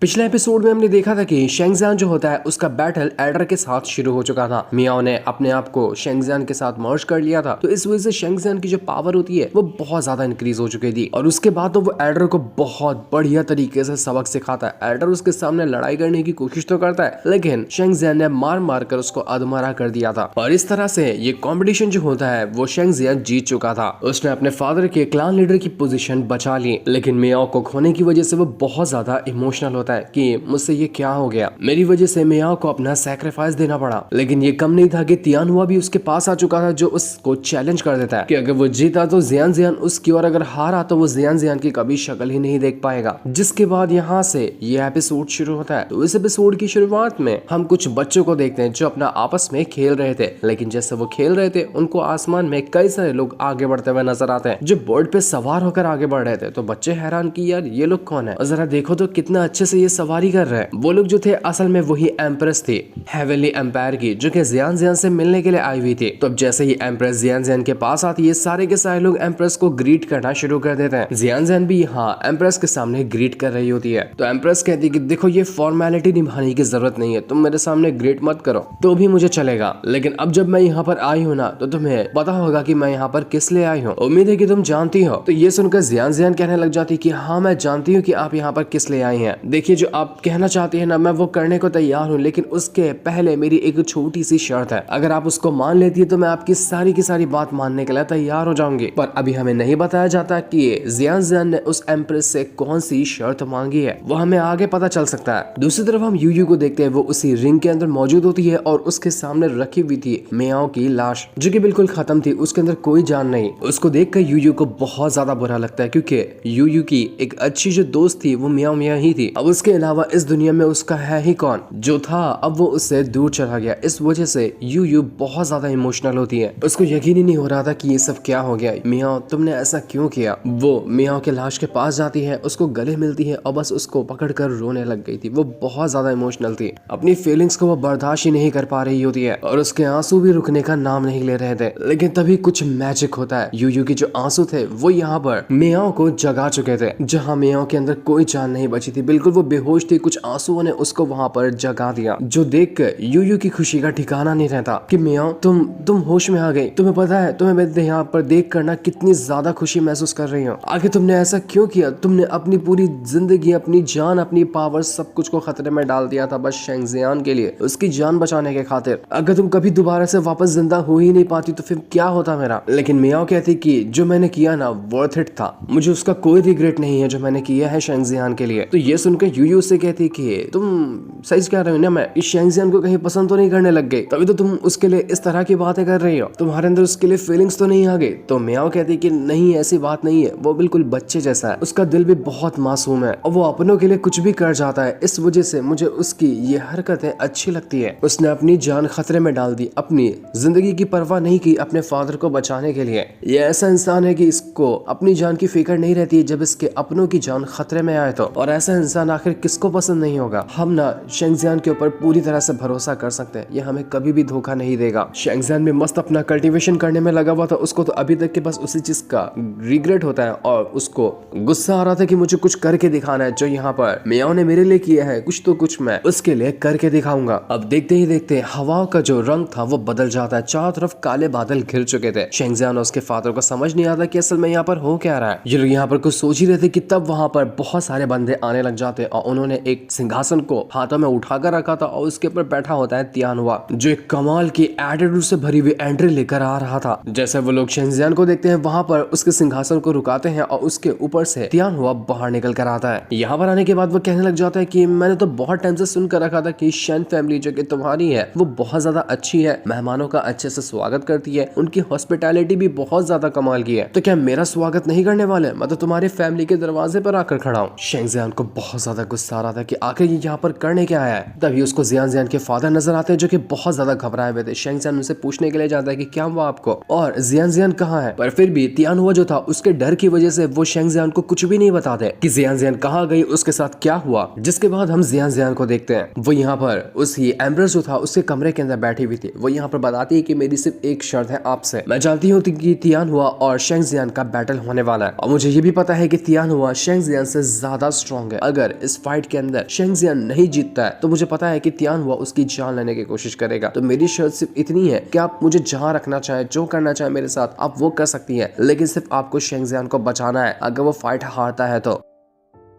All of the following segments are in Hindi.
पिछले एपिसोड में हमने देखा था कि शेंगजियान जो होता है उसका बैटल एडर के साथ शुरू हो चुका था। मियाओ ने अपने आप को शेंगजियान के साथ मर्ज कर लिया था, तो इस वजह से शेंगजियान की जो पावर होती है वो बहुत ज्यादा इंक्रीज हो चुकी थी। और उसके बाद तो वो एडर को बहुत बढ़िया तरीके से सबक सिखाता है। एडर उसके सामने लड़ाई करने की कोशिश तो करता है, लेकिन शेंगजियान ने मार मार कर उसको अधमरा कर दिया था। और इस तरह से ये कॉम्पिटिशन जो होता है वो शेंगजियान जीत चुका था। उसने अपने फादर के क्लान लीडर की पोजीशन बचा ली, लेकिन मियाओ को खोने की वजह से वो बहुत ज्यादा इमोशनल होता है कि मुझसे ये क्या हो गया, मेरी वजह से मियाओ को अपना सैक्रिफाइस देना पड़ा। लेकिन ये कम नहीं था कि तियानहुआ भी उसके पास आ चुका था, जो उसको चैलेंज कर देता है कि अगर वो जीता तो जियान जियान उसकी, और अगर हारा तो वो जियान जियान की कभी शक्ल ही नहीं देख पाएगा। जिसके बाद यहाँ से ये एपिसोड शुरू होता है। तो इस एपिसोड की शुरुआत में हम कुछ बच्चों को देखते हैं जो अपना आपस में खेल रहे थे, लेकिन जैसे वो खेल रहे थे उनको आसमान में कई सारे लोग आगे बढ़ते हुए नजर आते हैं जो बोर्ड पे सवार होकर आगे बढ़ रहे थे। तो बच्चे हैरान कि यार ये लोग कौन है, और जरा देखो तो कितना अच्छे से ये सवारी कर रहे हैं। वो लोग जो थे असल में वही एम्प्रेस थी, हेवनली एम्पायर की, जो कि जियान जियान से मिलने के लिए आई हुई थी। तो अब जैसे ही एम्प्रेस जियान जियान के पास आती है, सारे के सारे लोग एम्प्रेस को ग्रीट करना शुरू कर देते हैं। जियान जियान भी यहाँ एम्प्रेस के सामने ग्रीट कर रही होती है। तो एम्प्रेस कहती है कि देखो ये फॉर्मेलिटी निभाने की जरूरत नहीं है, तुम मेरे सामने ग्रीट मत करो तो भी मुझे चलेगा, लेकिन अब जब मैं यहाँ पर आई हूँ ना तो तुम्हें पता होगा कि मैं यहाँ पर किस लिए आई हूँ। उम्मीद है कि तुम जानती हो। तो ये सुनकर जियान जियान कहने लग जाती कि हाँ मैं जानती हूँ कि आप यहाँ पर किस लिए आई हैं। देखिए जो आप कहना चाहती है ना मैं वो करने को तैयार हूँ, लेकिन उसके पहले मेरी एक छोटी सी शर्त है। अगर आप उसको मान लेती है तो मैं आपकी सारी की सारी बात मानने के लिए तैयार हो जाऊंगी। पर अभी हमें नहीं बताया जाता कि जियान जियान ने उस एम्प्रेस से कौन सी शर्त मांगी है, वो हमें आगे पता चल सकता है। दूसरी तरफ हम यूयू को देखते हैं, वो उसी रिंग के अंदर मौजूद होती है और उसके सामने रखी हुई थी मियाओ की लाश, जो कि बिल्कुल खत्म थी, उसके अंदर कोई जान नहीं। उसको देखकर यूयू को बहुत ज्यादा बुरा लगता है, क्योंकि यूयू की एक अच्छी जो दोस्त थी वो मियाओ मिया ही थी। अब उसके अलावा इस दुनिया में उसका है ही कौन, जो था अब वो उससे दूर चला गया। इस वजह से यूयू बहुत ज्यादा इमोशनल होती है। उसको यकीन ही नहीं हो रहा था कि ये सब क्या हो गया। मियाओ तुमने ऐसा क्यों किया। वो मियाओ के लाश के पास जाती है, उसको गले मिलती है और बस उसको पकड़कर रोने लग गई थी। वो बहुत ज्यादा इमोशनल थी, अपनी फीलिंग्स को वो बर्दाश्त ही नहीं कर पा रही होती है और उसके आंसू भी रुकने का नाम नहीं ले रहे थे। लेकिन तभी कुछ मैजिक होता है। यूयू के जो आंसू थे वो यहाँ पर मियाओ को जगा चुके थे, जहाँ मियाओ के अंदर कोई जान नहीं बची थी, बिल्कुल वो बेहोश थी। कुछ आंसुओं ने उसको वहाँ पर जगा दिया, जो देखकर यूयू की खुशी का ठिकाना नहीं रहता कि मियाओ तुम होश में आ गई। तुम्हें पता है तुम्हें मैं यहाँ पर देख कर ना कितनी ज्यादा खुशी महसूस कर रही हूँ। आखिर तुमने ऐसा क्यों किया। तुमने अपनी पूरी जिंदगी, अपनी जान, अपनी पावर, सब कुछ को खतरे में डाल दिया था बस शेंगजियान के लिए, उसकी जान बचाने के खातिर। अगर तुम कभी दोबारा से वापस जिंदा हो ही नहीं पाती तो फिर क्या होता मेरा। लेकिन मियाओ कहती कि जो मैंने किया ना वर्थ इट था, मुझे उसका कोई रिग्रेट नहीं है जो मैंने किया है शेंगजियान के लिए। तो ये सुनकर यूयू से कहती कि तुम सही कह रहे हो ना, मैं इस शेंगजियान को कहीं पसंद तो नहीं करने लग गई, तभी तो तुम उसके लिए इस तरह की बातें कर रही हो, तुम्हारे अंदर उसके लिए फीलिंग्स तो नहीं आ गई। तो मियाओ कहती कि नहीं ऐसी बात नहीं है, वो बिल्कुल बच्चे जैसा है, उसका दिल भी बहुत मासूम है और वो अपनों के लिए कुछ भी कर जाता है। इस वजह से मुझे उसकी ये हरकतें अच्छी लगती है। उसने अपनी जान खतरे में डाल दी, अपनी जिंदगी की परवाह नहीं की अपने फादर को बचाने के लिए। ये ऐसा इंसान है कि इसको अपनी जान की फिक्र नहीं रहती है जब इसके अपनों की जान खतरे में आए तो। और ऐसा इंसान आखिर किसको पसंद नहीं होगा। हम ना शेंगजियान के ऊपर पूरी तरह से भरोसा कर सकते हैं, ये हमें कभी भी धोखा नहीं देगा। शेंगजियान में मस्त अपना कल्टीवेशन करने में लगा हुआ था, उसको तो अभी तक के बस उसी चीज का रिग्रेट होता है और उसको गुस्सा आ रहा था कि मुझे कुछ करके दिखाना है, जो यहाँ पर मियाओ ने मेरे लिए किया है, कुछ तो कुछ मैं उसके लिए करके दिखाऊंगा। अब देखते ही देखते हवा का जो रंग था वो बदल जाता है, चारों तरफ काले बादल घिर चुके थे। शेंगजियान और उसके फादर को समझ नहीं आता कि असल में यहाँ पर हो क्या रहा है। ये लोग यहाँ पर कुछ सोच ही रहे थे कि तब वहाँ पर बहुत सारे बंदे आने लग जाते और उन्होंने एक सिंहासन को हाथों में उठाकर रखा था और उसके ऊपर बैठा होता है तियानहुआ, जो एक कमाल की एटीट्यूड से भरी हुई एंट्री लेकर आ रहा था। जैसे वो लोग शेंगजियान को देखते हैं, वहाँ पर उसके सिंहासन को रुकाते हैं और उसके ऊपर से तियानहुआ बाहर निकल कर आता है। यहाँ पर आने के बाद वो कहने लग जाता है कि मैंने तो बहुत टाइम से सुनकर रखा था कि शेन फैमिली जो कि तुम्हारी है वो बहुत ज्यादा अच्छी है, मेहमानों का अच्छे से स्वागत करती है, उनकी हॉस्पिटैलिटी भी बहुत ज्यादा कमाल की है, तो क्या मेरा स्वागत नहीं करने वाले। मैं तो तुम्हारे फैमिली के दरवाजे पर आकर खड़ा हूँ। शेंगजियान को बहुत ज्यादा गुस्सा आ रहा था कि आखिर ये यहाँ पर करने लेके आया है। तभी उसको जियान जियान के फादर नजर आते हैं जो कि बहुत ज्यादा घबराए हुए थे। शेंगजियान उनसे पूछने के लिए जाता है कि क्या हुआ आपको और जियान जियान कहाँ है, पर फिर भी तियानहुआ जो था उसके डर की वजह से वो शेंगजियान को कुछ भी नहीं बताते कि जियान जियान कहाँ गई, उसके साथ क्या हुआ। जिसके बाद हम जियान जियान को देखते हैं, वो यहाँ पर उसी एम्ब्रेस जो था उसके कमरे के अंदर बैठी हुई थी। वो यहाँ पर बताती है कि मेरी सिर्फ एक शर्त है आपसे, मैं जानती हूँ कि तियानहुआ और शेंगजियान का बैटल होने वाला है और मुझे ये भी पता है कि तियानहुआ शेंगजियान से ज्यादा स्ट्रॉन्ग है। अगर इस फाइट के अंदर शेंगजियान नहीं जीतता है तो मुझे पता है कि तियानहुआ उसकी जान लेने की कोशिश करेगा। तो मेरी शर्त सिर्फ इतनी है कि आप मुझे जहाँ रखना चाहे, जो करना चाहे मेरे साथ आप वो कर सकती है, लेकिन सिर्फ आपको शेंगजियान को बचाना है। अगर वो फाइट हारता है तो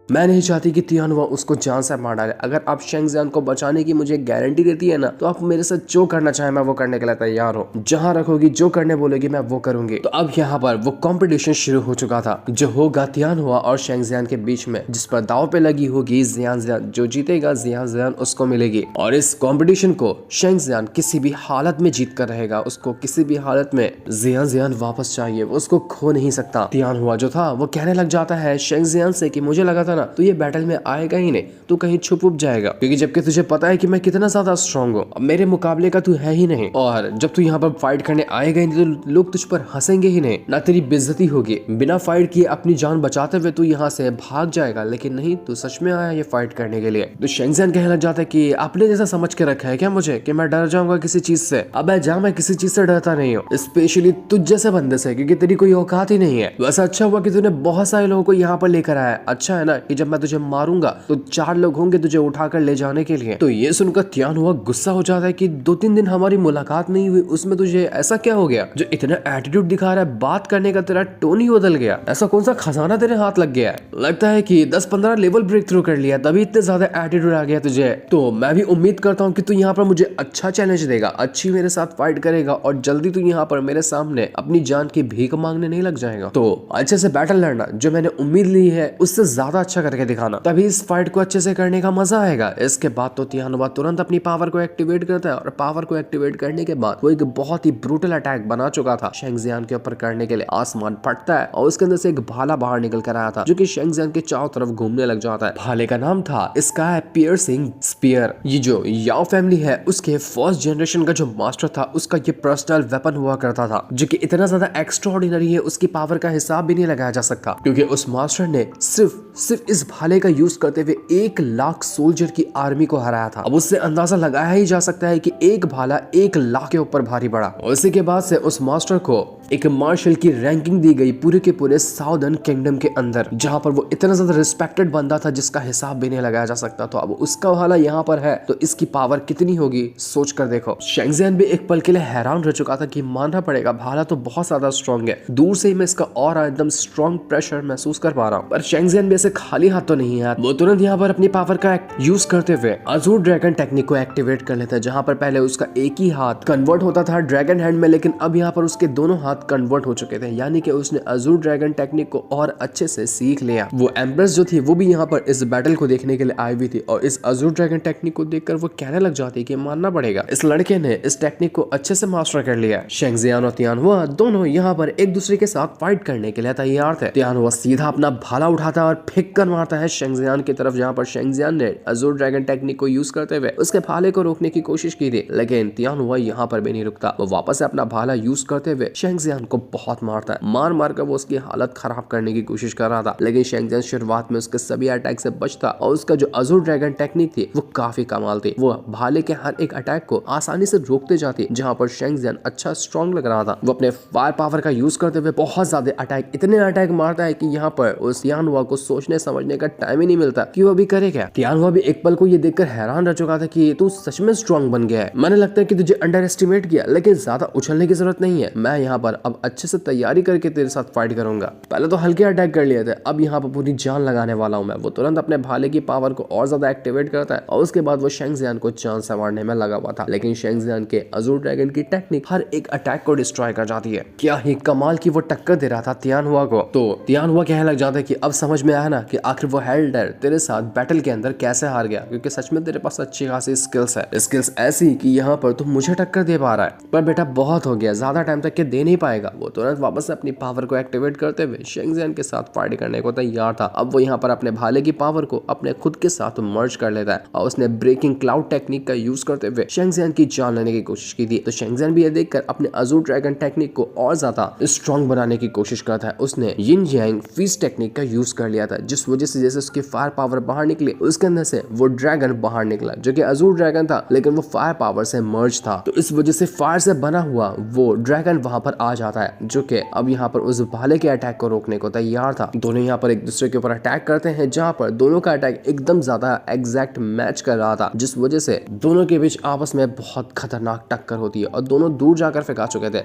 मैं नहीं चाहती कि तियानहुआ उसको जान से मार डाले। अगर आप शेंगजियान को बचाने की मुझे गारंटी देती है ना, तो आप मेरे साथ जो करना चाहे मैं वो करने के लिए तैयार हूँ। जहाँ रखोगी, जो करने बोलेगी मैं वो करूंगी। तो अब यहाँ पर वो कंपटीशन शुरू हो चुका था जो होगा तियानहुआ और शेंगजियान के बीच में, जिस पर दाव पे लगी होगी जियान जियान। जो जीतेगा जियान जियान उसको मिलेगी और इस कॉम्पिटिशन को शेंगजियान किसी भी हालत में जीत कर रहेगा। उसको किसी भी हालत में जियान जियान वापस चाहिए, वो उसको खो नहीं सकता। तियानहुआ जो था वो कहने लग जाता है शेंगजियान से कि मुझे लगा था ना तो ये बैटल में आएगा ही नहीं, तू कहीं छुप उप जाएगा, क्योंकि जबकि तुझे पता है कि मैं कितना ज्यादा स्ट्रांग हूँ, मेरे मुकाबले का तू है ही नहीं। और जब तू यहाँ पर फाइट करने आएगा ही नहीं तो लोग तुझ पर हंसेंगे ही नहीं, ना तेरी बेइज्जती होगी। बिना फाइट किए अपनी जान बचाते हुए तू यहाँ से भाग जाएगा, लेकिन नहीं, तू सच में आया ये फाइट करने के लिए। तो शेंगजियान कहने लग जाता है कि आपने जैसा समझ के रखा है क्या मुझे कि मैं डर जाऊंगा किसी चीज से। अब जा, मैं किसी चीज से डरता नहीं हूँ, स्पेशली तुझ जैसे बंदे से, क्योंकि तेरी कोई औकात ही नहीं है। वैसा अच्छा हुआ कि तूने बहुत सारे लोगों को यहाँ पर लेकर आया। अच्छा है ना कि जब मैं तुझे मारूंगा तो 4 लोग होंगे तुझे उठाकर ले जाने के लिए। तो ये सुनकर तियानहुआ गुस्सा हो जाता है कि 2-3 दिन हमारी मुलाकात नहीं हुई, उसमें तुझे ऐसा क्या हो गया जो इतना एटीट्यूड दिखा रहा है, बात करने का तेरा टोन ही बदल गया, ऐसा कौन सा खजाना तेरे हाथ लग गया है? लगता है कि 10-15 लेवल ब्रेक थ्रू कर लिया तभी इतने ज्यादा एटीट्यूड आ गया तुझे। तो मैं भी उम्मीद करता हूँ कि तू यहाँ पर मुझे अच्छा चैलेंज देगा, अच्छी मेरे साथ फाइट करेगा और जल्दी तू यहाँ पर मेरे सामने अपनी जान की भीख मांगने नहीं लग जाएगा। तो अच्छे से बैटल लड़ना, जो मैंने उम्मीद ली है उससे ज्यादा अच्छा करके दिखाना, तभी इस फाइट को अच्छे से करने का मजा आएगा। इसके बाद तो तियानहुआ तुरंत अपनी पावर को एक्टिवेट करता है और पावर को एक्टिवेट करने के बाद वो एक बहुत ही ब्रूटल अटैक बना चुका था शेंगजियान के ऊपर करने के लिए। आसमान फटता है और उसके अंदर से एक भाला बाहर निकल कर आया था जो कि शेंगजियान के चारों तरफ घूमने लग जाता है। भाले का नाम था स्काई पियर्सिंग स्पीयर। ये जो याओ फैमिली है उसके फर्स्ट जनरेशन का जो मास्टर था उसका ये पर्सनल वेपन हुआ करता था, जो कि इतना ज्यादा एक्स्ट्राऑर्डिनरी है उसकी पावर का हिसाब भी नहीं लगाया जा सकता, क्योंकि उस मास्टर ने सिर्फ इस भाले का यूज करते हुए 1 लाख सोल्जर की आर्मी को हराया था। अब उससे अंदाजा लगाया ही जा सकता है कि एक भाला 1 लाख के ऊपर भारी पड़ा। उसी के बाद से उस मास्टर को एक मार्शल की रैंकिंग दी गई पूरे के पूरे साउदर्न किंगडम के अंदर, जहां पर वो इतना ज्यादा रिस्पेक्टेड बंदा था जिसका हिसाब भी नहीं लगाया जा सकता। तो अब उसका भाला यहाँ पर है तो इसकी पावर कितनी होगी सोच कर देखो। शेंगजियान भी एक पल के लिए हैरान रह चुका था कि मानना पड़ेगा भाला तो बहुत ज्यादा स्ट्रॉन्ग है, दूर से ही मैं इसका और एकदम स्ट्रॉन्ग प्रेशर महसूस कर पा रहा हूँ। पर शेंगजियान भी ऐसे खाली हाथ तो नहीं है, वो तुरंत यहाँ पर अपनी पावर का यूज करते हुए अजूर ड्रैगन टेक्निक को एक्टिवेट कर लेता है, जहां पर पहले उसका एक ही हाथ कन्वर्ट होता था ड्रैगन हैंड में, लेकिन अब यहाँ पर उसके दोनों हाथ कन्वर्ट हो चुके थे, यानी कि उसने अजूर ड्रैगन टेक्निक को और अच्छे से सीख लिया। वो एम्प्रेस जो थी वो भी यहाँ पर इस बैटल को देखने के लिए आई हुई थी और इस अजूर ड्रैगन टेक्निक को देखकर वो कहने लग जाती कि मानना पड़ेगा इस लड़के ने इस टेक्निक को अच्छे से मास्टर कर लिया। शेंगजियान और तियानहुआ दोनों यहाँ पर एक दूसरे के साथ फाइट करने के लिए तैयार थे। तियानहुआ सीधा अपना भाला उठाता है और फेंक कर मारता है शेंगजियान की तरफ, जहाँ पर शेंगजियान ने अजूर ड्रैगन टेक्निक को यूज करते हुए उसके भाले को रोकने की कोशिश की थी, लेकिन तियानहुआ यहाँ पर भी नहीं रुकता। वो वापस से अपना भाला यूज करते हुए शेंगजियान को बहुत मारता है। मार कर वो उसकी हालत खराब करने की कोशिश कर रहा था, लेकिन शेंगजियान शुरुआत में उसके सभी अटैक से बचता और उसका जो अजूर ड्रैगन टेक्निक थी वो काफी कमाल थी। वो भाले के हर एक अटैक को आसानी से रोकते जाती, जहाँ पर शेंगजियान अच्छा स्ट्रॉन्ग लग रहा था। वो अपने फायर पावर का यूज करते हुए बहुत ज्यादा अटैक, इतने अटैक मारता है कि यहाँ पर उस तियानहुआ को सोचने समझने का टाइम ही नहीं मिलता कि वो अभी करे क्या। तियानहुआ भी एक पल को ये देखकर हैरान रह चुका था कि तू सच में स्ट्रॉन्ग बन गया है। मैंने लगता है कि तुझे अंडर एस्टिमेट किया, लेकिन ज्यादा उछलने की जरूरत नहीं है। मैं यहाँ पर अब अच्छे से तैयारी करके तेरे साथ फाइट करूंगा। पहले तो हल्के अटैक कर लिए थे, अब यहाँ पर पूरी जान लगाने वाला हूँ मैं। वो तुरंत अपने भाले की पावर को और ज्यादा एक्टिवेट करता है और उसके बाद वो शेंगजियान को जान से मारने में लगा हुआ था, लेकिन शेंगजियान के अजूर ड्रैगन की टेक्निक हर एक अटैक को डिस्ट्रॉय कर जाती है। क्या ही कमाल की वो टक्कर दे रहा था तियानहुआ को। तो तियानहुआ कहने लग जाता है कि अब समझ में आया ना कि आखिर वो हेल्डर तेरे साथ बैटल के अंदर कैसे हार गया, क्योंकि सच में तेरे पास अच्छी खासी स्किल्स है, स्किल्स ऐसी कि यहाँ पर तुम मुझे टक्कर दे पा रहा है। पर बेटा बहुत हो गया, ज्यादा टाइम तक के दे नहीं पाएगा। वो तुरंत वापस से अपनी पावर को एक्टिवेट करते हुए शेंगजियान के साथ फाइट करने को तैयार था। अब वो यहाँ पर अपने भाले की पावर को अपने खुद के साथ मर्ज कर लेता है और उसने ब्रेकिंग क्लाउड टेक्निक का यूज करते हुए शेंगजियान की जान लेने की कोशिश की थी। तो शेंगजियान भी ये देखकर अपने अजूर ड्रैगन टेक्निक को और ज्यादा स्ट्रॉन्ग बनाने की कोशिश करता है। उसने यिन यांग फीस्ट टेक्निक का यूज कर लिया था, जिस वजह से जैसे उसकी फायर पावर बाहर निकली उसके अंदर से वो ड्रैगन बाहर निकला जो कि अजूर ड्रैगन था, लेकिन वो फायर पावर से मर्ज था। तो इस वजह से फायर से बना हुआ वो ड्रैगन वहां पर आ जाता है, जो कि अब यहाँ पर उस भाले के अटैक को रोकने को तैयार था। दोनों यहाँ पर एक दूसरे के ऊपर अटैक करते हैं, जहां पर दोनों का अटैक एकदम ज्यादा एग्जैक्ट मैच कर रहा था, जिस वजह से दोनों के बीच आपस में बहुत खतरनाक टक्कर होती है और दोनों दूर जाकर फेंका चुके थे।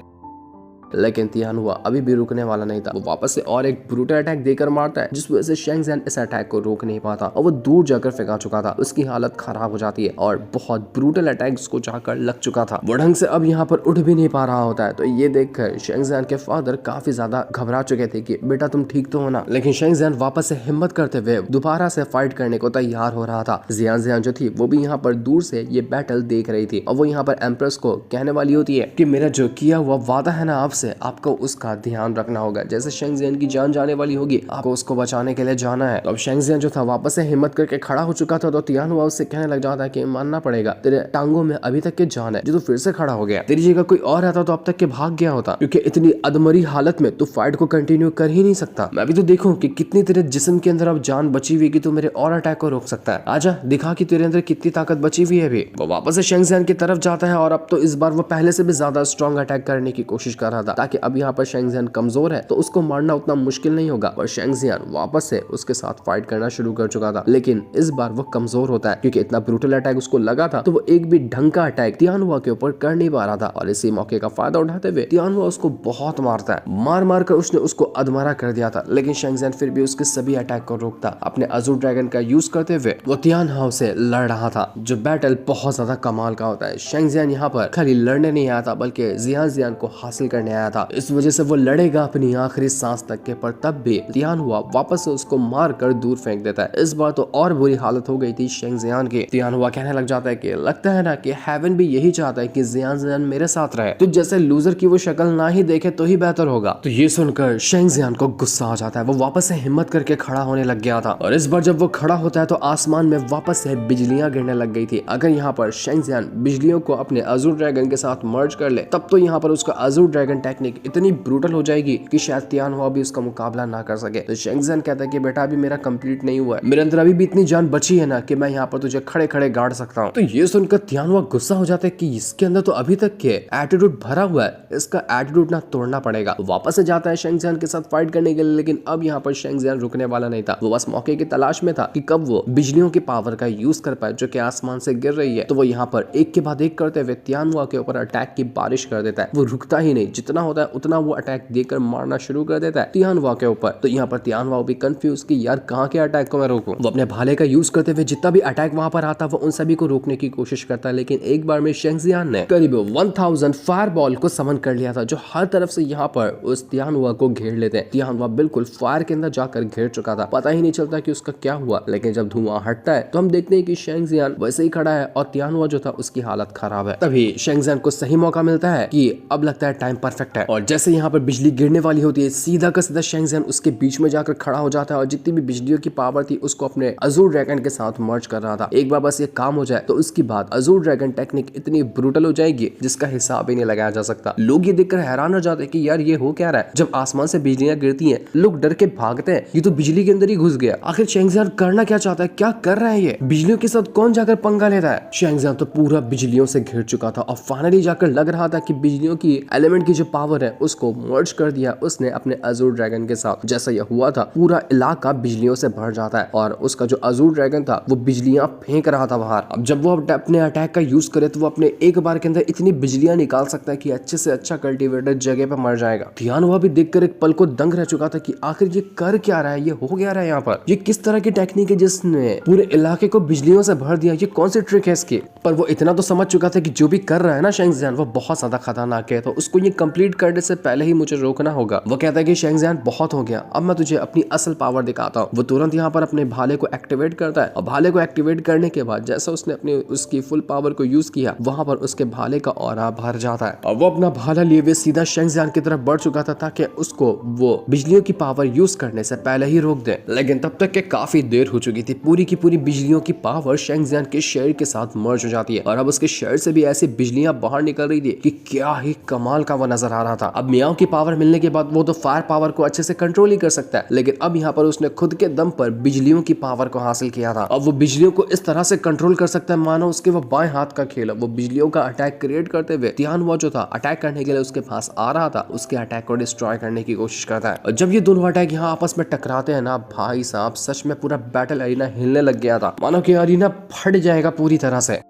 लेकिन तियानहुआ अभी भी रुकने वाला नहीं था। वो वापस से और एक ब्रूटल अटैक देकर मारता है, जिस वजह से शेंगजियान इस अटैक को रोक नहीं पाता और वो दूर जाकर फेंका चुका था। उसकी हालत खराब हो जाती है और बहुत ब्रूटल अटैक उसको जाकर लग चुका था। वो ढंग से अब यहाँ पर उठ भी नहीं पा रहा होता है। तो ये देखकर शेंगजियान के फादर काफी ज्यादा घबरा चुके थे कि बेटा तुम ठीक तो हो ना। लेकिन शेंगजियान वापस से हिम्मत करते हुए दोबारा से फाइट करने को तैयार हो रहा था। जियान जो थी वो भी यहाँ पर दूर से ये बैटल देख रही थी और वो यहाँ पर एम्प्रेस को कहने वाली होती है कि मेरा जो किया हुआ वादा है ना आपसे, आपको उसका ध्यान रखना होगा। जैसे शेंगजियान की जान जाने वाली होगी आपको उसको बचाने के लिए जाना है। तो अब शेंगजियान जो था वापस से हिम्मत करके खड़ा हो चुका था। तो तियानहुआ उससे कहने लग जाता है कि मानना पड़ेगा, तेरे टांगों में अभी तक की जान है, जो तू फिर से खड़ा हो गया। तेरी जगह कोई और रहता तो अब तक के भाग गया होता, क्योंकि इतनी अधमरी हालत में तू फाइट को कंटिन्यू कर ही नहीं सकता। मैं भी तो देखूं कि कितनी तेरे जिस्म के अंदर अब जान बची हुई कि तू मेरे और अटैक को रोक सकता है। आजा दिखा कि तेरे अंदर कितनी ताकत बची हुई है। भी वो वापस से शेंगजियान की तरफ जाता है और अब तो इस बार वो पहले से भी ज्यादा स्ट्रॉन्ग अटैक करने की कोशिश कर रहा था, ताकि अब यहाँ पर शेंगजियान कमजोर है तो उसको मारना उतना मुश्किल नहीं होगा। और शेंगजियान वापस से उसके साथ फाइट करना शुरू कर चुका था, लेकिन इस बार वो कमजोर होता है क्योंकि इतना ब्रूटल अटैक उसको लगा था। तो वो एक भी ढंग का अटैक तियानहुआ के ऊपर कर नहीं पा रहा था और इसी मौके का फायदा उठाते हुए तियानहुआ उसको बहुत मारता है। मार मार कर उसने उसको अधमरा कर दिया था, लेकिन शेंगजियान फिर भी उसके सभी अटैक को रोकता। अपने अजूर ड्रैगन का यूज करते हुए वो तियानहुआ से लड़ रहा था, जो बैटल बहुत ज्यादा कमाल का होता है। शेंगजियान यहाँ पर खाली लड़ने नहीं आया था बल्कि जियान को हासिल करने आया था। इस वजह से वो लड़ेगा अपनी आखिरी सांस तक के, पर तब भी तियानहुआ वापस से उसको मार कर दूर फेंक देता है। इस बार तो और बुरी हालत हो गई थी शेंगजियान की। तियानहुआ कहने लग जाता है कि लगता है ना कि हेवन भी यही चाहता है कि जियान मेरे साथ रहे, तो जैसे लूजर की वो शक्ल ना ही देखे तो ही बेहतर होगा। तो ये सुनकर शेंगजियान को गुस्सा आ जाता है। वो वापस से हिम्मत करके खड़ा होने लग गया था और इस बार जब वो खड़ा होता है तो आसमान में वापस से बिजलियां गिरने लग गई थी। अगर यहाँ पर शेंगजियान बिजलियों को अपने अजूर ड्रैगन के साथ मर्ज कर ले तब तो यहाँ पर उसका अजूर ड्रैगन टेक्निक इतनी ब्रूटल हो जाएगी कि शायद तियानहुआ भी उसका मुकाबला ना कर सके। तो शेंगजियान कहता है कि बेटा अभी मेरा कंप्लीट नहीं हुआ है, मेरे अंदर अभी भी इतनी जान बची है ना कि मैं यहाँ पर तुझे खड़े खड़े गाड़ सकता हूँ। तो ये सुनकर तियानहुआ गुस्सा हो जाता है कि इसके अंदर तो अभी तक के एटीट्यूड भरा हुआ है, इसका एटीट्यूड ना तोड़ना पड़ेगा। वापस से जाता है शेंगजियान के साथ फाइट करने के लिए, लेकिन अब यहाँ पर शेंगजियान रुकने वाला नहीं था। वो बस मौके की तलाश में था कि कब वो बिजलियों की पावर का यूज कर पाए जो कि आसमान से गिर रही है। तो वो यहाँ पर एक के बाद एक करते हुए तियानहुआ के ऊपर अटैक की बारिश कर देता है। वो रुकता ही नहीं, जितना होता है उतना वो अटैक देकर मारना शुरू कर देता है तियानहुआ के ऊपर। तो यहाँ पर तियानहुआ भी कंफ्यूज कि यार कहाँ के अटैक को मैं रोकूं। वो अपने भाले का यूज करते हुए जितना भी अटैक वहां पर आता वो उन सभी को रोकने की कोशिश करता है, लेकिन एक बार में शेंगजियान ने करीब 1000 फायर बॉल को समन कर लिया था, जो हर तरफ से यहाँ पर उस तियानहुआ को घेर लेते हैं। तियानहुआ बिल्कुल फायर के अंदर जाकर घेर चुका था, पता ही नहीं चलता कि उसका क्या हुआ। लेकिन जब धुआं हटता है तो हम देखते हैं कि शेंगजियान वैसे ही खड़ा है और तियानहुआ जो था उसकी हालत खराब है। तभी शेंगजियान को सही मौका मिलता है कि अब लगता है टाइम परफेक्ट है, और जैसे यहाँ पर बिजली गिरने वाली होती है सीधा का सीधा शेंगजियान उसके बीच में जाकर खड़ा हो जाता है और जितनी भी बिजलियों की पावर थी उसको अपने अजूर ड्रैगन के साथ मर्ज कर रहा था। एक बार बस ये काम हो जाए तो उसके बाद अजूर ड्रैगन टेक्निक इतनी ब्रूटल हो जाएगी जिसका हिसाब ही नहीं लगाया जा सकता। लोग ये देखकर हैरान हो जाते हैं कि यार ये हो क्या रहा है। जब आसमान से बिजलियां गिरती हैं लोग डर के भागते हैं, ये तो बिजली के अंदर ही घुस गया। आखिर शेंगजियान करना क्या चाहता है, क्या कर रहा है ये, बिजलियों के साथ कौन जाकर पंगा लेता है। शेंगजियान तो पूरा बिजलियों से घिर चुका था और फाइनली जाकर लग रहा था कि बिजलियों की एलिमेंट की जो पावर है उसको मर्ज कर दिया उसने अपने अजूर ड्रैगन के साथ। जैसा यह हुआ था पूरा इलाका बिजलियों से भर जाता है और उसका जो अजूर ड्रैगन था वो बिजलियां फेंक रहा था बाहर। अब जब वो अपने अटैक का यूज करे तो वो अपने एक बार के अंदर इतनी बिजलियां निकाल सकता है कि अच्छे से अच्छा कल्टीवेटर जगह पे मर जाएगा। तियानहुआ भी देखकर एक पल को दंग रह चुका था कि आखिर ये कर क्या रहा है, ये हो गया रहा है यहाँ पर, ये किस तरह की टेक्निक है जिसने पूरे इलाके को बिजलियों से भर दिया, ये कौन सी ट्रिक है इसकी। पर वो इतना तो समझ चुका था कि जो भी कर रहा है ना शेंगजियान वो बहुत ज्यादा खतरनाक है, तो उसको ये कंप्लीट करने से पहले ही मुझे रोकना होगा। वो कहता है कि शेंगजियान बहुत हो गया, अब मैं तुझे अपनी असल पावर दिखाता हूँ। वो तुरंत यहाँ पर अपने भाले को एक्टिवेट करता है और भाले को एक्टिवेट करने के बाद जैसा उसने अपनी उसकी फुल पावर को यूज किया, वहां पर उसके भाले का ऑरा भर जाता है और वो अपना भाला लिए हुए सीधा शेंगजियान की तरफ बढ़ चुका था ताकि उसको वो बिजलियों की पावर यूज करने से पहले ही रोक दे। लेकिन तब तक के काफी देर हो चुकी थी। पूरी की पूरी बिजलियों की पावर शेंगजियान के शरीर के साथ मर्ज हो जाती है और अब उसके शरीर से भी ऐसी बिजलियां बाहर निकल रही थी कि क्या ही कमाल का वो नजर आ रहा था। अब मियाओ की पावर मिलने के बाद वो तो फायर पावर को अच्छे से कंट्रोल ही कर सकता है, लेकिन अब यहाँ पर उसने खुद के दम पर बिजलियों की पावर को हासिल किया था। अब वो बिजलियों को इस तरह से कंट्रोल कर सकता है मानो उसके वो बाएं हाथ का खेल। वो बिजलियों का अटैक क्रिएट करते हुए तियानवा जो था अटैक करने के लिए उसके पास आ रहा था, उसके अटैक को डिस्ट्रॉय करने की कोशिश करता है। और जब ये दोनों अटैक यहाँ आपस में टकराते हैं ना भाई साहब, सच में पूरा बैटल एरिना हिलने लग गया था, मानो कि एरिना फट जाएगा पूरी तरह से।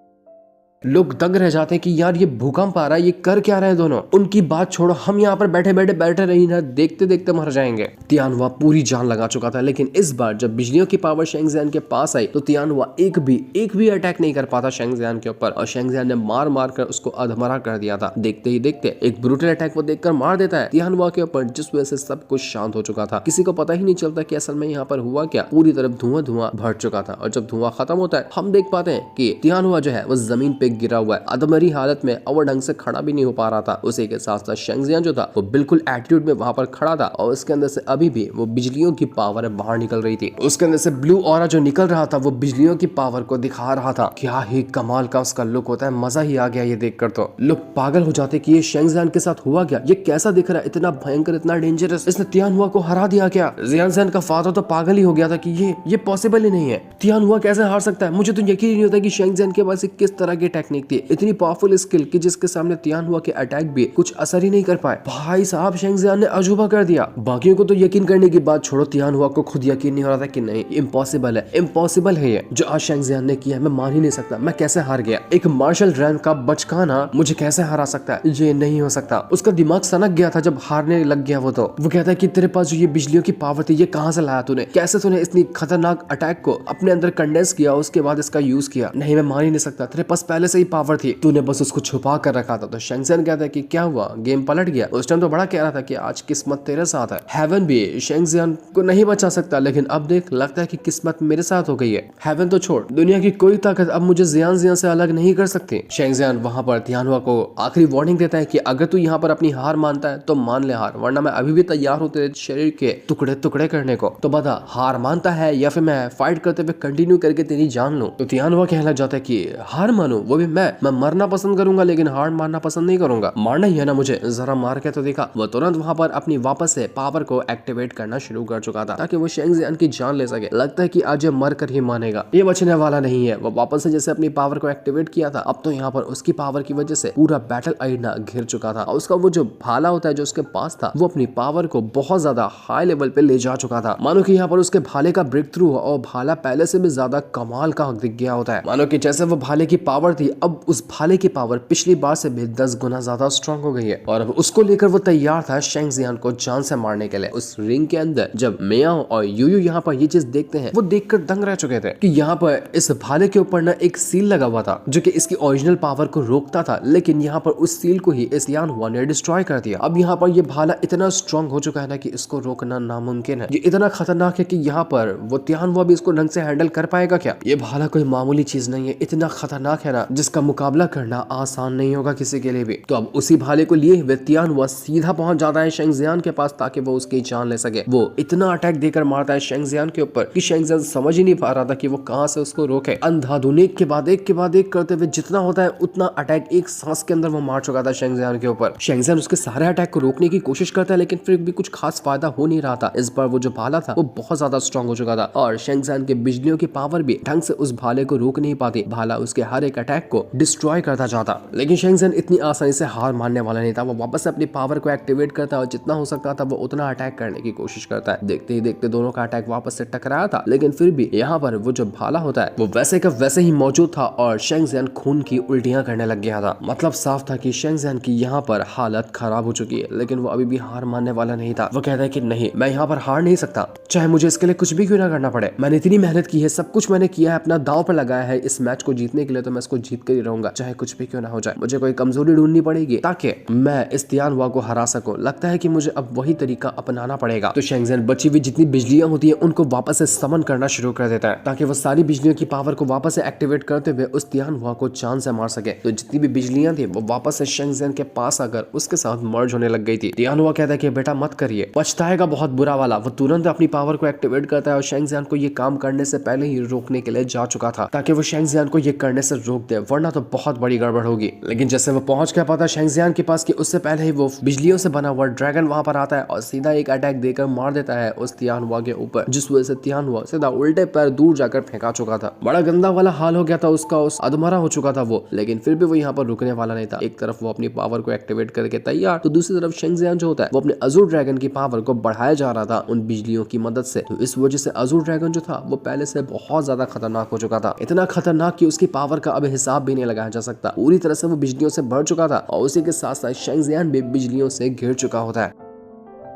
लोग दंग रह जाते हैं कि यार ये भूकंप आ रहा है, ये कर क्या रहे हैं दोनों। उनकी बात छोड़ो, हम यहाँ पर बैठे रही ना, देखते देखते मर जाएंगे। तियानवा पूरी जान लगा चुका था, लेकिन इस बार जब बिजलियों की पावर शेंगजियान के पास आई तो तियानवा एक भी अटैक नहीं कर पाता शेंगजियान के ऊपर और शेंगजियान ने मार मार कर उसको अधमरा कर दिया था। देखते ही देखते एक ब्रूटल अटैक वो देखकर मार देता है तियानवा के ऊपर, जिस वजह से सब कुछ शांत हो चुका था। किसी को पता ही नहीं चलता कि असल में यहाँ पर हुआ क्या। पूरी तरफ धुआं भर चुका था और जब धुआं खत्म होता है हम देख पाते हैं कि तियानवा जो है वो जमीन पे गिरा हुआ है, अधमरी हालत में, और ढंग से खड़ा भी नहीं हो पा रहा था। उसी के साथ साथ शेंगजियान जो था वो बिल्कुल एटीट्यूड में वहां पर खड़ा था और उसके अंदर से अभी भी वो बिजलियों की पावर बाहर निकल रही थी। उसके अंदर से ब्लू ऑरा जो निकल रहा था वो बिजलियों की पावर को दिखा रहा था। क्या ही कमाल का उसका लुक होता है, मजा ही आ गया ये देखकर। तो लोग पागल हो जाते कि ये शेंगजियान के साथ हुआ क्या, ये कैसा दिख रहा है, इतना भयंकर, इतना डेंजरस, इसने तियानवा को हरा दिया क्या। जियानसेन का फादर तो पागल ही हो गया था कि ये पॉसिबल ही नहीं है, तियानवा कैसे हार सकता है। मुझे तो यकीन ही नहीं होता कि शेंगजियान के पास किस तरह की टेक्निक थी, इतनी पावरफुल स्किल कि जिसके सामने तियानवा के अटैक भी कुछ असर ही नहीं कर पाए। भाई साहब शेंगजियान ने अजूबा कर दिया। बाकियों को तो यकीन करने की बात छोड़ो, तियानवा को खुद यकीन नहीं हो रहा था कि नहीं इम्पॉसिबल है, इम्पॉसिबल है ये जो आज शेंगजियान ने किया, मैं मान ही नहीं सकता, मैं कैसे हार गया। एक मार्शल रैंक का बचकाना मुझे कैसे हरा सकता है, ये नहीं हो सकता। उसका दिमाग सनक गया था जब हारने लग गया वो कहता है कि तेरे पास जो ये बिजलियों की पावर थी ये कहां से लाया तूने, कैसे तूने इतनी खतरनाक अटैक को अपने अंदर कंडेंस किया, उसके बाद इसका यूज किया। नहीं मैं मान ही नहीं सकता, तेरे पास पहले से ही पावर थी, तूने बस उसको छुपा कर रखा था। तो शेंगजियान कहता है कि क्या हुआ, गेम पलट गया। उस टाइम तो बड़ा कह रहा था कि आज किस्मत तेरे साथ है। हेवन भी शेंगजियान को नहीं बचा सकता, लेकिन अब देख लगता है कि किस्मत मेरे साथ हो गई है। हेवन तो छोड़, दुनिया की कोई ताकत अब मुझे जियान से अलग नहीं कर सकती। शेंगजियान वहां पर तियानवा को आखिरी वार्निंग देता है कि अगर तू यहाँ पर अपनी हार मानता है तो मान ले हार, वरना मैं अभी भी तैयार हूँ तेरे शरीर के टुकड़े टुकड़े करने को। तो बता हार मानता है या फिर मैं फाइट करते हुए कंटिन्यू करके तेरी जान लूं। तो तियानवा कहना चाहता है कि हार मानू, वो भी मैं मरना पसंद करूंगा लेकिन हार मारना पसंद नहीं करूंगा। मारना ही है ना मुझे, जरा मार के तो देखा। वो तुरंत वहां पर अपनी वापस से पावर को एक्टिवेट करना शुरू कर चुका था ताकि वो शेंगजियान की जान ले सके। लगता है कि आज ये मर कर ही मानेगा, ये बचने वाला नहीं है। वो वापस से जैसे अपनी पावर को एक्टिवेट किया था, अब तो यहाँ पर उसकी पावर की वजह से पूरा बैटल एरिना घिर चुका था और उसका वो जो भाला होता है जो उसके पास था वो अपनी पावर को बहुत ज्यादा हाई लेवल पे ले जा चुका था। मानो कि यहाँ पर उसके भाले का ब्रेक थ्रू हुआ और भाला पहले से भी ज्यादा कमाल का दिख गया होता है। मानो कि जैसे वो भाले की पावर थी, अब उस भाले की पावर पिछली बार से भी 10 गुना ज्यादा स्ट्रॉन्ग हो गई है और अब उसको लेकर वो तैयार था शेंगजियान को जान से मारने के लिए। उस रिंग के अंदर जब मियाओ और यूयू यहाँ पर ये चीज देखते हैं, वो देखकर दंग रह चुके थे कि यहाँ पर इस भाले के ऊपर ना एक सील लगा हुआ था जो कि इसकी ओरिजिनल पावर को रोकता था, लेकिन यहाँ पर उस सील को ही इस तियानवा ने डिस्ट्रॉय कर दिया। अब यहाँ पर ये भाला इतना स्ट्रॉन्ग हो चुका है ना कि इसको रोकना नामुमकिन है। ये इतना खतरनाक है कि यहाँ पर वो तियानवा भी इसको ढंग से हैंडल कर पाएगा क्या। ये भाला कोई मामूली चीज नहीं है, इतना खतरनाक है ना जिसका मुकाबला करना आसान नहीं होगा किसी के लिए भी। तो अब उसी भाले को लिए हुए तियानवा सीधा पहुंच जाता है शेंगजियान के पास ताकि वो उसकी जान ले सके। वो इतना अटैक देकर मारता है शेंगजियान के ऊपर कि शेंगजियान समझ ही नहीं पा रहा था कि वो कहां से उसको रोके। अंधाधुन एक के बाद एक करते हुए जितना होता है उतना अटैक एक सांस के अंदर वो मार चुका था शेंगजियान के ऊपर। शेंगजियान उसके सारे अटैक को रोकने की कोशिश करता है लेकिन फिर भी कुछ खास फायदा हो नहीं रहा था। इस बार वो जो भाला था वो बहुत ज्यादा स्ट्रॉन्ग हो चुका था और शेंगजियान के बिजलियों की पावर भी ढंग से उस भाले को रोक नहीं पाती। भाला उसके हर एक अटैक को डिस्ट्रॉय करता जाता, लेकिन शेंगजियान इतनी आसानी से हार मानने वाला नहीं था। वो वापस से अपनी पावर को एक्टिवेट करता और जितना हो सकता था वो उतना अटैक करने की कोशिश करता है। देखते ही देखते दोनों का अटैक वापस से टकराया था, लेकिन फिर भी यहाँ पर वो जो भाला होता है वो वैसे का वैसे ही मौजूद था और शेंगजियान खून की उल्टियां करने लग गया था। मतलब साफ था कि शेंगजियान की यहाँ पर हालत खराब हो चुकी है, लेकिन वो अभी भी हार मानने वाला नहीं था। वो कहता है कि नहीं, मैं यहाँ पर हार नहीं सकता, चाहे मुझे इसके लिए कुछ भी क्यों ना करना पड़े। मैंने इतनी मेहनत की है, सब कुछ मैंने किया है, अपना दांव पर लगाया है इस मैच को जीतने के लिए, तो मैं इसको जीत कर ही रहूंगा, चाहे कुछ भी क्यों ना हो जाए। मुझे कोई कमजोरी ढूंढनी पड़ेगी ताकि मैं इस तियानहुआ को हरा सकूं। लगता है कि मुझे अब वही तरीका अपनाना पड़ेगा। तो शेंगज़ेन बची हुई जितनी बिजलियां होती है उनको वापस से समन करना शुरू कर देता है ताकि वो सारी बिजलियों की पावर को वापस से एक्टिवेट करते हुए उस तियानहुआ को जान से मार सके। तो जितनी भी बिजलियां थी वो वापस से शेंगज़ेन के पास आकर उसके साथ मर्ज होने लग गई थी। तियानहुआ कहता है कि बेटा मत करिए, पछताएगा बहुत बुरा वाला। वो तुरंत अपनी पावर को एक्टिवेट करता है और शेंगज़ेन को ये काम करने से पहले ही रोकने के लिए जा चुका था ताकि वो शेंगज़ेन को ये करने से रोक दे, वरना तो बहुत बड़ी गड़बड़ होगी। लेकिन जैसे वो पहुंच गया पता शेंगज़ेन के पास कि उससे पहले ही वो बिजलियों से बना हुआ ड्रैगन वहां पर आता है और सीधा एक अटैक देकर मार देता है उस तियानहुआ के ऊपर, जिस वजह से तियानहुआ सीधा उल्टे पैर दूर जाकर फेंका चुका था। बड़ा गंदा वाला हाल हो गया था उसका, उस अधमरा हो चुका था वो। लेकिन फिर भी वो यहाँ पर रुकने वाला नहीं था। एक तरफ वो अपनी पावर को एक्टिवेट करके तैयार, तो दूसरी तरफ शेंगज़ेन जो होता है वो अपने अज़ूर ड्रैगन की पावर को बढ़ाया जा रहा था उन बिजलियों की मदद से। तो इस वजह से अज़ूर ड्रैगन जो था वो पहले से बहुत ज्यादा खतरनाक हो चुका था, इतना खतरनाक कि उसकी पावर का अब हिसाब भी नहीं लगाया जा सकता। पूरी तरह से वो बिजलियों से भर चुका था और उसी के साथ साथ शेंगज़ेन भी बिजलियों से घिर चुका होता है।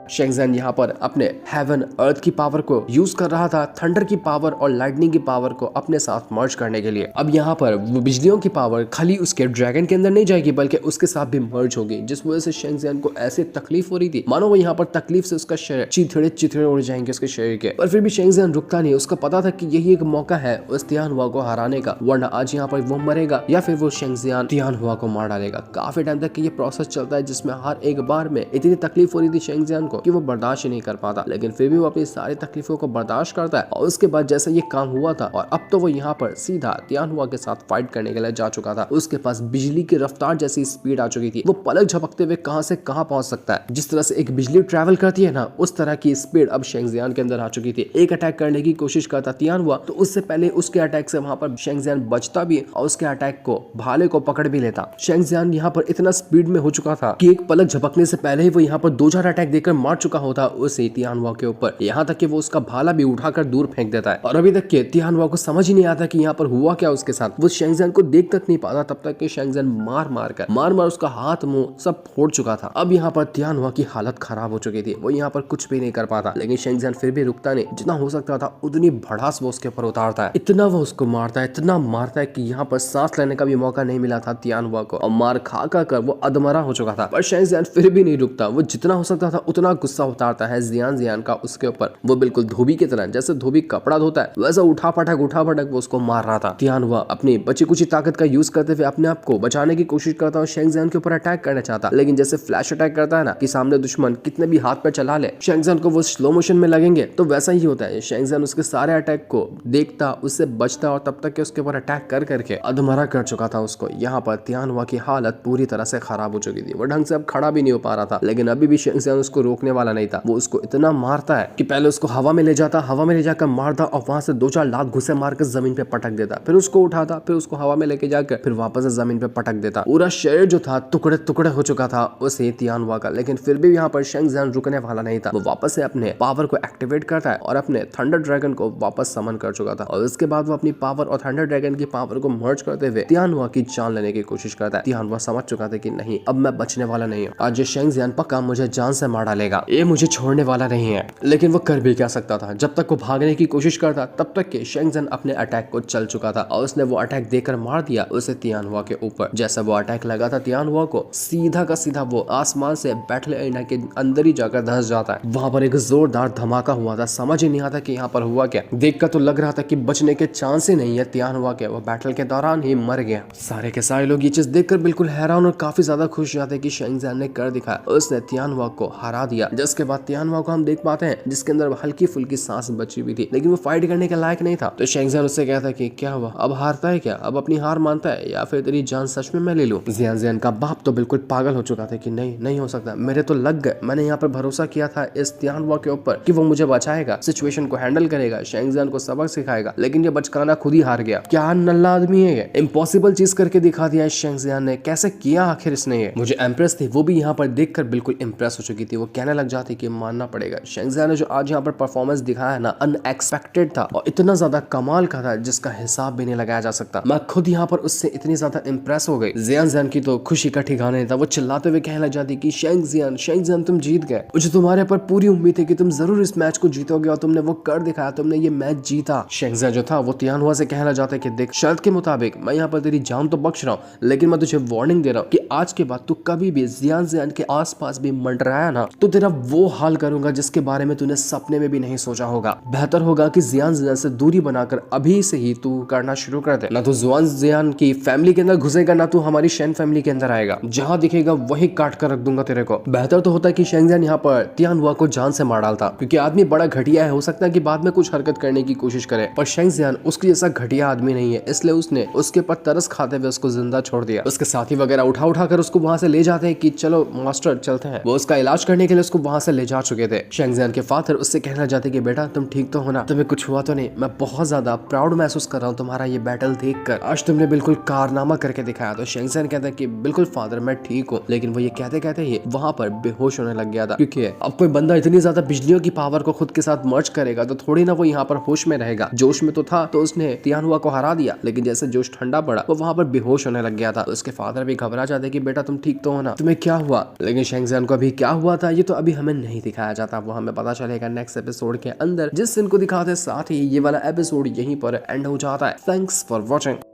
शेंगज़ेन यहाँ पर अपने हेवन अर्थ की पावर को यूज कर रहा था, थंडर की पावर और लाइटनिंग की पावर को अपने साथ मर्ज करने के लिए। अब यहाँ पर वो बिजलियों की पावर खाली उसके ड्रैगन के अंदर नहीं जाएगी बल्कि उसके साथ भी मर्ज होगी, जिस वजह से शेंगज़ेन को ऐसी तकलीफ हो रही थी मानो वो यहाँ पर तकलीफ से उसका शरीर चिथड़े उड़ जाएंगे उसके शरीर के। पर फिर भी शेंगज़ेन रुकता नहीं। उसका पता था कि यही एक मौका है उस तियानहुआ को हराने का, वरना आज यहाँ पर वो मरेगा या फिर वो शेंगज़ेन तियानहुआ को मार डालेगा। काफी टाइम तक ये प्रोसेस चलता है जिसमें हर एक बार में इतनी तकलीफ हो रही थी शेंगज़ेन को कि वो बर्दाश्त ही नहीं कर पाता। लेकिन फिर भी वो अपनी सारी तकलीफों को बर्दाश्त करता है और उसके बाद जैसे ये काम हुआ था और अब तो वो यहाँ पर सीधा तियानहुआ के साथ फाइट करने के लिए जा चुका था। उसके पास बिजली की रफ्तार जैसी स्पीड आ चुकी थी। वो पलक झपकते हुए कहां से कहां पहुंच सकता है। जिस तरह से एक बिजली ट्रैवल करती है ना, उस तरह की स्पीड अब शेंगज़ेन के अंदर आ चुकी थी। एक अटैक करने की कोशिश करता तियानहुआ तो उससे पहले उसके अटैक से वहां पर शेंगज़ेन बचता भी और उसके अटैक को भाले को पकड़ भी लेता। शेंगज़ेन यहाँ पर इतना स्पीड में हो चुका था कि एक पलक झपकने से पहले ही वो यहाँ पर 2-4 अटैक देकर मार चुका होता उसे तियानहुआ के ऊपर, यहाँ तक कि वो उसका भाला भी उठाकर दूर फेंक देता है। और अभी तक के तियानहुआ को समझ ही नहीं आता कि यहाँ पर हुआ क्या उसके साथ। वो शेंगज़ेन को देख तक नहीं पाता तब तक कि शेंगज़ेन मार मार उसका हाथ मुंह सब फोड़ चुका था। अब यहाँ पर तियानहुआ की हालत खराब हो चुकी थी। वो यहाँ पर कुछ भी नहीं कर पाता। लेकिन शेंगज़ेन फिर भी रुकता नहीं। जितना हो सकता था उतनी भड़ास वो उसके ऊपर उतारता है। इतना वो उसको मारता है, इतना मारता है कि यहाँ पर सांस लेने का भी मौका नहीं मिला था तियानहुआ को और मार खा कर वो अधमरा हो चुका था। पर शेंगज़ेन फिर भी नहीं रुकता। वो जितना हो सकता था उतना गुस्सा उतारता है जियान का उसके ऊपर। वो बिल्कुल धोबी की तरह, जैसे धोबी कपड़ा धोता है वैसा उठा पटक वो उसको मार रहा था। तियानहुआ अपनी बची कुछ ताकत का यूज करते हुए अपने आप को बचाने की कोशिश करता और शेंगज़ेन के ऊपर अटैक करना चाहता। लेकिन जैसे फ्लैश अटैक करता है ना कि सामने दुश्मन कितने भी हाथ पे चला ले, शेंगज़ेन को वो स्लो मोशन में लगेंगे, तो वैसा ही होता है। शेंगज़ेन उसके सारे अटैक को देखता, उससे बचता और तब तक के उसके ऊपर अटैक कर करके अधमरा कर चुका था उसको। यहाँ पर तियानहुआ की हालत पूरी तरह से खराब हो चुकी थी। वो ढंग से अब खड़ा भी नहीं हो पा रहा था। लेकिन अभी भी शेंगज़ेन उसको रोकने वाला नहीं था। वो उसको इतना मारता है कि पहले उसको हवा में ले जाता, हवा में ले जाकर मारता और वहां से 2-4 लात घुसे मारकर जमीन पे पटक देता। फिर उसको उठाता, फिर उसको हवा में लेके जाकर फिर वापस से जमीन पे पटक देता। पूरा शरीर जो था टुकड़े टुकड़े हो चुका था उसे तियानहुआ का। लेकिन फिर भी यहाँ पर शेंगज़ेन रुकने वाला नहीं था। वो वापस से अपने पावर को एक्टिवेट करता है और अपने थंडर ड्रैगन को वापस समन कर चुका था। और उसके बाद वो अपनी पावर और थंडर ड्रैगन की पावर को मर्ज करते हुए तियानहुआ की जान लेने की कोशिश करता है। तियानहुआ समझ चुका था कि नहीं, अब मैं बचने वाला नहीं हूँ। आज ये शेंगज़ेन पक्का मुझे जान से मार डालेगा, ये मुझे छोड़ने वाला नहीं है। लेकिन वो कर भी क्या सकता था। जब तक वो भागने की कोशिश करता तब तक के शेंगज़ेन अपने अटैक को चल चुका था और उसने वो अटैक देकर मार दिया उसे तियानहुआ के ऊपर। जैसा वो अटैक लगा था तियानहुआ को, सीधा का सीधा वो आसमान से बैटल एरिना के अंदर ही जाकर धंस जाता है। वहां पर एक जोरदार धमाका हुआ था। समझ ही नहीं आता कि यहाँ पर हुआ क्या। देखकर तो लग रहा था कि बचने के चांस ही नहीं है तियानहुआ के। वो बैटल के दौरान ही मर गया। सारे के सारे लोग ये चीज देखकर बिल्कुल हैरान और काफी ज्यादा खुश जाते कि शेंगज़ेन ने कर दिखाया, उसने तियानहुआ को हरा दिया। जिसके बाद तियानहुआ को हम देख पाते हैं जिसके अंदर हल्की फुल्की सांस बची हुई थी, लेकिन वो फाइट करने के लायक नहीं था। तो शेंगज़ेन उससे कहता कि क्या हुआ, अब हारता है क्या, अब अपनी हार मानता है या फिर तेरी जान सच में मैं ले लूं। जियान का बाप तो बिल्कुल पागल हो चुका था कि नहीं हो सकता, मेरे तो लग गए। मैंने यहाँ पर भरोसा किया था इस तियानहुआ के ऊपर कि वो मुझे बचाएगा, सिचुएशन को हैंडल करेगा, शेंगज़ेन को सबक सिखाएगा, लेकिन ये बचकाना खुद ही हार गया। क्या नल्ला आदमी है ये, इम्पॉसिबल चीज करके दिखा दिया शेंगज़ेन ने। कैसे किया आखिर इसने ये। मुझे एम्प्रेस थी वो भी यहाँ पर देखकर बिल्कुल इम्प्रेस हो चुकी थी। वो कहने कहने लग जाती कि मानना पड़ेगा, शेंगजिया ने जो आज यहाँ पर परफॉर्मेंस दिखाया है ना, अनएक्सपेक्टेड था और इतना ज्यादा कमाल का था जिसका हिसाब भी नहीं लगाया जा सकता। मैं खुद यहाँ पर उससे इतनी ज्यादा इंप्रेस हो गई। जियान की तो खुशी का ठिकाना नहीं था। वो चिल्लाते हुए कहने लग जाती कि शेंगजियान तुम जीत गए, मुझे तुम्हारे पर पूरी उम्मीद थी कि तुम जरूर इस मैच को जीतोगे और तुमने वो कर दिखाया, तुमने ये मैच जीता। शेंगजिया जो था वो तियानहुआ से कहना चाहता है कि देख, शर्त के मुताबिक मैं यहाँ पर तेरी जान तो बख्श रहा हूँ, लेकिन मैं तुझे वार्निंग दे रहा हूँ कि आज के बाद तू कभी भी जियान के आसपास भी मंडराया ना तो तेरा वो हाल करूंगा जिसके बारे में तूने सपने में भी नहीं सोचा होगा। बेहतर होगा कि जियान से दूरी बनाकर अभी से ही तू करना शुरू कर दे, ना तो जियान की फैमिली के अंदर घुसेगा, ना तू हमारी शेन फैमिली के अंदर आएगा। जहां दिखेगा वही काट कर रख दूंगा तेरे को। बेहतर तो होता है कि शेंगजियान यहाँ पर तियानहुआ को जान से मार डालता, क्योंकि आदमी बड़ा घटिया है, हो सकता है कि बाद में कुछ हरकत करने की कोशिश करे, पर शेंगजियान उसके जैसा घटिया आदमी नहीं है, इसलिए उसने उसके पर तरस खाते हुए उसको जिंदा छोड़ दिया। उसके साथी वगैरह उठा कर उसको वहां से ले जाते हैं कि चलो मास्टर चलते हैं। वो उसका इलाज करने के लिए उसको वहां से ले जा चुके थे। शेंगजियान के फादर उससे कहना चाहते कि बेटा तुम ठीक तो हो ना, तुम्हें कुछ हुआ तो नहीं? मैं बहुत ज्यादा प्राउड महसूस कर रहा हूँ तुम्हारा ये बैटल देखकर, आज तुमने बिल्कुल कारनामा करके दिखाया। तो शेंगजियान कहता है कि बिल्कुल फादर मैं ठीक हूँ, लेकिन वो ये कहते कहते ही वहां पर बेहोश होने लग गया था, क्योंकि अब कोई बंदा इतनी ज्यादा बिजलियों की पावर को खुद के साथ मर्ज करेगा तो थोड़ी ना वो यहाँ पर होश में रहेगा। जोश में तो था तो उसने तियानहुआ को हरा दिया, लेकिन जैसे जोश ठंडा पड़ा वो वहां पर बेहोश होने लग गया था। तो उसके फादर भी घबरा जाते कि बेटा तुम ठीक तो हो ना, तुम्हें क्या हुआ? लेकिन शेंगजियान को अभी क्या हुआ था ये तो अभी हमें नहीं दिखाया जाता, वो हमें पता चलेगा नेक्स्ट एपिसोड के अंदर, जिस दिन को दिखाते साथ ही ये वाला एपिसोड यहीं पर एंड हो जाता है। Thanks for watching.